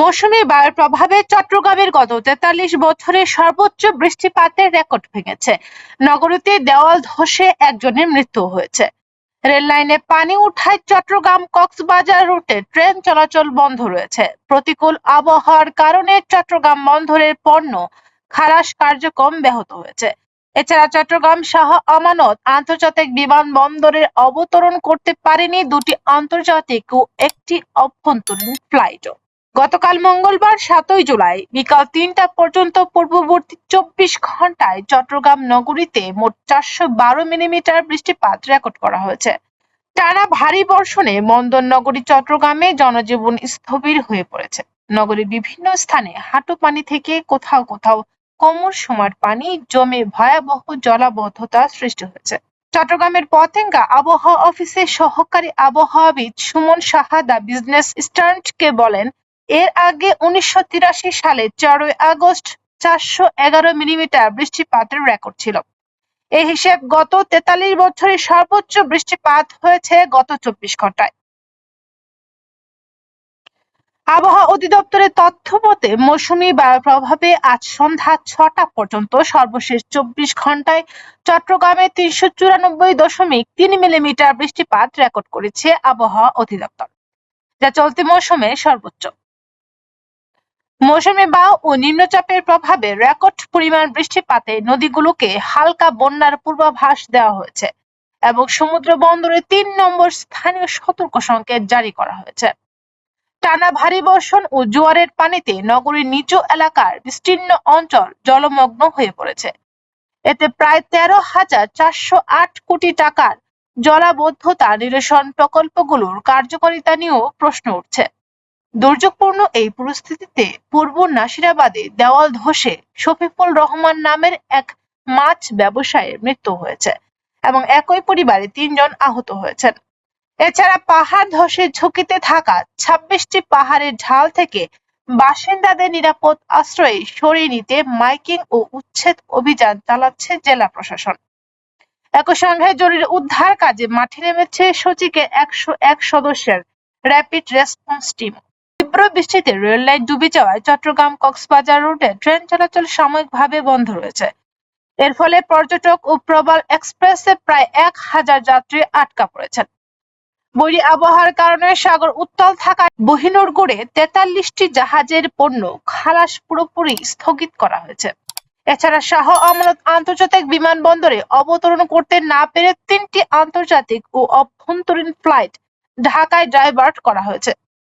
মৌসুমী বায়ুর প্রভাবে চট্টগ্রামের গত ৪৩ বছরে সর্বোচ্চ বৃষ্টিপাতের রেকর্ড ভেঙেছে। নগরীতে দেওয়াল ধসে একজনের মৃত্যু হয়েছে। রেল লাইনে পানি উঠায় চট্টগ্রাম কক্সবাজার রুটে ট্রেন চলাচল বন্ধ রয়েছে। প্রতিকূল আবহাওয়ার কারণে চট্টগ্রাম বন্দরের পণ্য খালাস কার্যক্রম ব্যাহত হয়েছে। এছাড়া চট্টগ্রাম শাহ আমানত আন্তর্জাতিক বিমানবন্দরে অবতরণ করতে পারেনি দুটি আন্তর্জাতিক ও একটি অভ্যন্তরীণ ফ্লাইটও। গতকাল মঙ্গলবার ৭ই জুলাই বিকাল ৩টা পর্যন্ত পূর্ববর্তী ২৪ ঘন্টায় চট্টগ্রাম নগরীতে মোট ৪১২ মিলিমিটার বৃষ্টিপাত রেকর্ড করা হয়েছে। টানা ভারী বর্ষণে বন্দর নগরী চট্টগ্রামে জনজীবন স্থবির হয়ে পড়েছে। নগরীর বিভিন্ন স্থানে হাঁটু পানি থেকে কোথাও কোথাও কোমর সমান পানি জমে ভয়াবহ জলাবদ্ধতা সৃষ্টি হয়েছে। চট্টগ্রামের পতেঙ্গা আবহাওয়া অফিসের সহকারী আবহাওয়াবিদ সুমন সাহা দ্য বিজনেস স্ট্যান্ডার্ডকে বলেন, এর আগে ১৯৮৩ সালে ৪ই আগস্ট ৪১১ মিলিমিটার বৃষ্টিপাতের রেকর্ড ছিল। এই হিসেব গত ৪৩ বছরে সর্বোচ্চ বৃষ্টিপাত হয়েছে গত ২৪ ঘন্টায়। আবহাওয়া অধিদপ্তরের তথ্য মতে মৌসুমী বায়ুর প্রভাবে আজ সন্ধ্যা ৬টা পর্যন্ত সর্বশেষ ২৪ ঘন্টায় চট্টগ্রামে ৩৯৪.৩ মিলিমিটার বৃষ্টিপাত রেকর্ড করেছে আবহাওয়া অধিদপ্তর, যা চলতি মৌসুমে সর্বোচ্চ। মৌসুমী বায়ু ও নিম্নচাপের প্রভাবে রেকর্ড পরিমাণ বৃষ্টিপাতে নদীগুলোকে হালকা বন্যার পূর্বাভাস দেওয়া হয়েছে এবং সমুদ্র বন্দরে ৩ নম্বর স্থানীয় সতর্ক সংকেত জারি করা হয়েছে। টানা ভারী বর্ষণ ও জোয়ারের পানিতে নগরীর নিচু এলাকার বিস্তীর্ণ অঞ্চল জলমগ্ন হয়ে পড়েছে। এতে প্রায় ১৩,৪০৮ কোটি টাকার জলাবদ্ধতা নিরসন প্রকল্পগুলোর কার্যকারিতা নিয়েও প্রশ্ন উঠছে। দুর্যোগপূর্ণ এই পরিস্থিতিতে পূর্ব নাসিরাবাদে দেওয়াল ধসে শফিকুল রহমান নামের এক মাছ ব্যবসায়ীর মৃত্যু হয়েছে এবং একই পরিবারে ৩ জন আহত হয়েছেন। এছাড়া পাহাড় ধসের ঝুঁকিতে থাকা ২৬টি পাহাড়ের ঢাল থেকে বাসিন্দাদের নিরাপদ আশ্রয়ে সরিয়ে নিতে মাইকিং ও উচ্ছেদ অভিযান চালাচ্ছে জেলা প্রশাসন। একই সঙ্গে জরুরি উদ্ধার কাজে মাঠে নেমেছে সচিকের ১০১ সদস্যের র্যাপিড রেসপন্স টিম। তীব্র বৃষ্টিতে রেল লাইন ডুবে যাওয়ায় চট্টগ্রাম কক্সবাজার রুটে ট্রেন চলাচল সাময়িকভাবে বন্ধ রয়েছে। এর ফলে পর্যটক ও প্রবাল এক্সপ্রেসে প্রায় ১,০০০ যাত্রী আটকা পড়েছেন। বৈরী আবহাওয়ার কারণে সাগর উত্তাল থাকায় বহির্নোঙরে ৪৩টি জাহাজের পণ্য খালাস পুরোপুরি স্থগিত করা হয়েছে। এছাড়া শাহ আমানত আন্তর্জাতিক বিমানবন্দরে অবতরণ করতে না পেরে ৩টি আন্তর্জাতিক ও অভ্যন্তরীণ ফ্লাইট ঢাকায় ডাইভার্ট করা হয়েছে।